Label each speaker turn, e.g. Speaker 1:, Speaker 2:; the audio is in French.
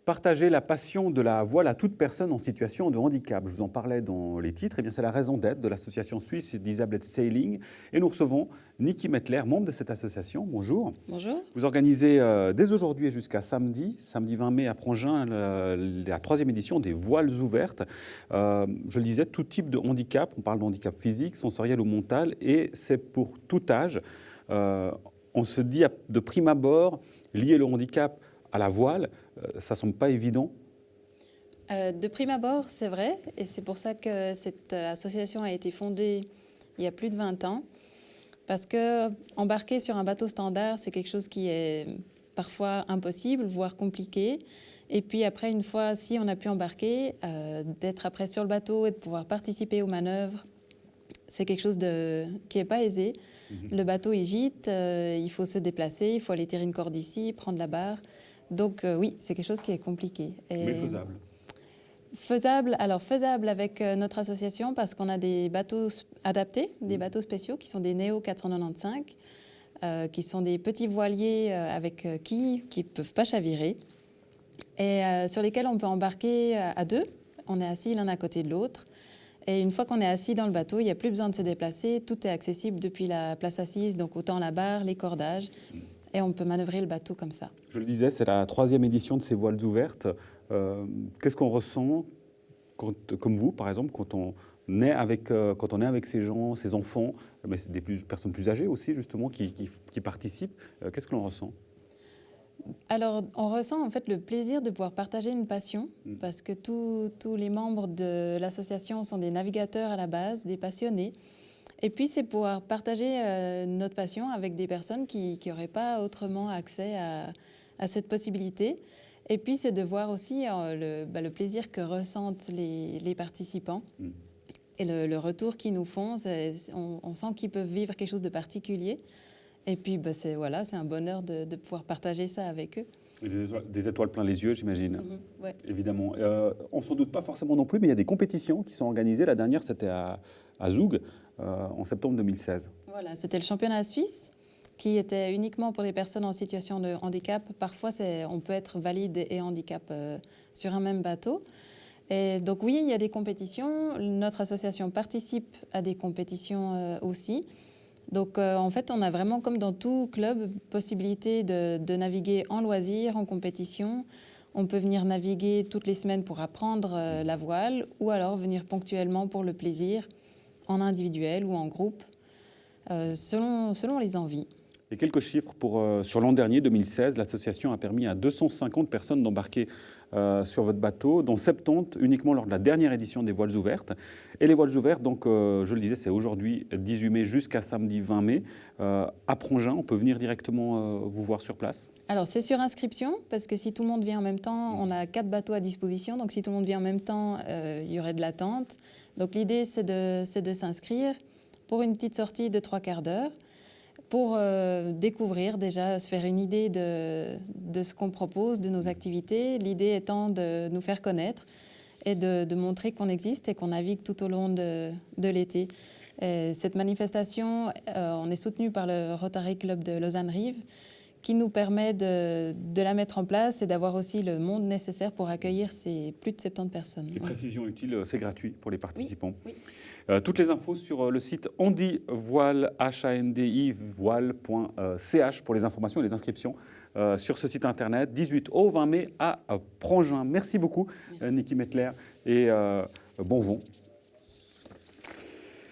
Speaker 1: Partager la passion de la voile à toute personne en situation de handicap. Je vous en parlais dans les titres. Eh bien, c'est la raison d'être de l'association suisse Disabled Sailing. Et nous recevons Niki Mettler, membre de cette association. Bonjour.
Speaker 2: Bonjour.
Speaker 1: Vous organisez dès aujourd'hui et jusqu'à samedi 20 mai à Prangin, la 3e édition des voiles ouvertes. Je le disais, tout type de handicap. On parle de handicap physique, sensoriel ou mental. Et c'est pour tout âge. On se dit de prime abord, lier le handicap à la voile, ça ne semble pas évident.
Speaker 2: De prime abord, c'est vrai, et c'est pour ça que cette association a été fondée il y a plus de 20 ans, parce que embarquer sur un bateau standard, c'est quelque chose qui est parfois impossible, voire compliqué. Et puis après, une fois, si on a pu embarquer, d'être après sur le bateau et de pouvoir participer aux manœuvres, c'est quelque chose qui n'est pas aisé. Le bateau, il gîte, il faut se déplacer, il faut aller tirer une corde ici, prendre la barre. Donc oui, c'est quelque chose qui est compliqué.
Speaker 1: Mais faisable.
Speaker 2: Faisable avec notre association parce qu'on a des bateaux adaptés, des bateaux spéciaux qui sont des Neo 495, qui sont des petits voiliers avec quilles qui ne peuvent pas chavirer et sur lesquels on peut embarquer à deux. On est assis l'un à côté de l'autre. Et une fois qu'on est assis dans le bateau, il n'y a plus besoin de se déplacer. Tout est accessible depuis la place assise, donc autant la barre, les cordages. Et on peut manœuvrer le bateau comme ça.
Speaker 1: Je le disais, c'est la 3e édition de ces voiles ouvertes. Qu'est-ce qu'on ressent, comme vous, par exemple, quand on est avec ces gens, ces enfants, mais c'est des personnes plus âgées aussi, justement, qui participent. Qu'est-ce que l'on ressent ?
Speaker 2: Alors, on ressent en fait le plaisir de pouvoir partager une passion, parce que tous les membres de l'association sont des navigateurs à la base, des passionnés. Et puis, c'est pouvoir partager notre passion avec des personnes qui n'auraient pas autrement accès à cette possibilité. Et puis, c'est de voir aussi le plaisir que ressentent les participants et le retour qu'ils nous font. On sent qu'ils peuvent vivre quelque chose de particulier. Et puis, c'est un bonheur de pouvoir partager ça avec eux.
Speaker 1: Et des étoiles plein les yeux, j'imagine,
Speaker 2: ouais.
Speaker 1: Évidemment. On ne s'en doute pas forcément non plus, mais il y a des compétitions qui sont organisées. La dernière, c'était à Zoug, en septembre 2016.
Speaker 2: Voilà, c'était le championnat suisse qui était uniquement pour les personnes en situation de handicap. Parfois, on peut être valide et handicap sur un même bateau. Et donc oui, il y a des compétitions. Notre association participe à des compétitions aussi. Donc en fait, on a vraiment, comme dans tout club, possibilité de naviguer en loisir, en compétition. On peut venir naviguer toutes les semaines pour apprendre la voile ou alors venir ponctuellement pour le plaisir, en individuel ou en groupe, selon les envies.
Speaker 1: Et quelques chiffres sur l'an dernier, 2016, l'association a permis à 250 personnes d'embarquer sur votre bateau, dont 70 uniquement lors de la dernière édition des voiles ouvertes. Et les voiles ouvertes, donc, je le disais, c'est aujourd'hui 18 mai jusqu'à samedi 20 mai. À Prangin, on peut venir directement vous voir sur place ?
Speaker 2: Alors, c'est sur inscription, parce que si tout le monde vient en même temps, on a 4 bateaux à disposition. Donc, si tout le monde vient en même temps, il y aurait de l'attente. Donc, l'idée, c'est de s'inscrire pour une petite sortie de 3 quarts d'heure, pour découvrir déjà, se faire une idée de ce qu'on propose, de nos activités. L'idée étant de nous faire connaître et de montrer qu'on existe et qu'on navigue tout au long de l'été. Cette manifestation, on est soutenu par le Rotary Club de Lausanne-Rive, qui nous permet de la mettre en place et d'avoir aussi le monde nécessaire pour accueillir ces plus de 70 personnes.
Speaker 1: Et précision utile, c'est gratuit pour les participants.
Speaker 2: Oui.
Speaker 1: Toutes les infos sur le site handivoile.ch pour les informations et les inscriptions sur ce site internet, 18 au 20 mai à Prangin. Merci beaucoup, Niki Mettler, et bon vent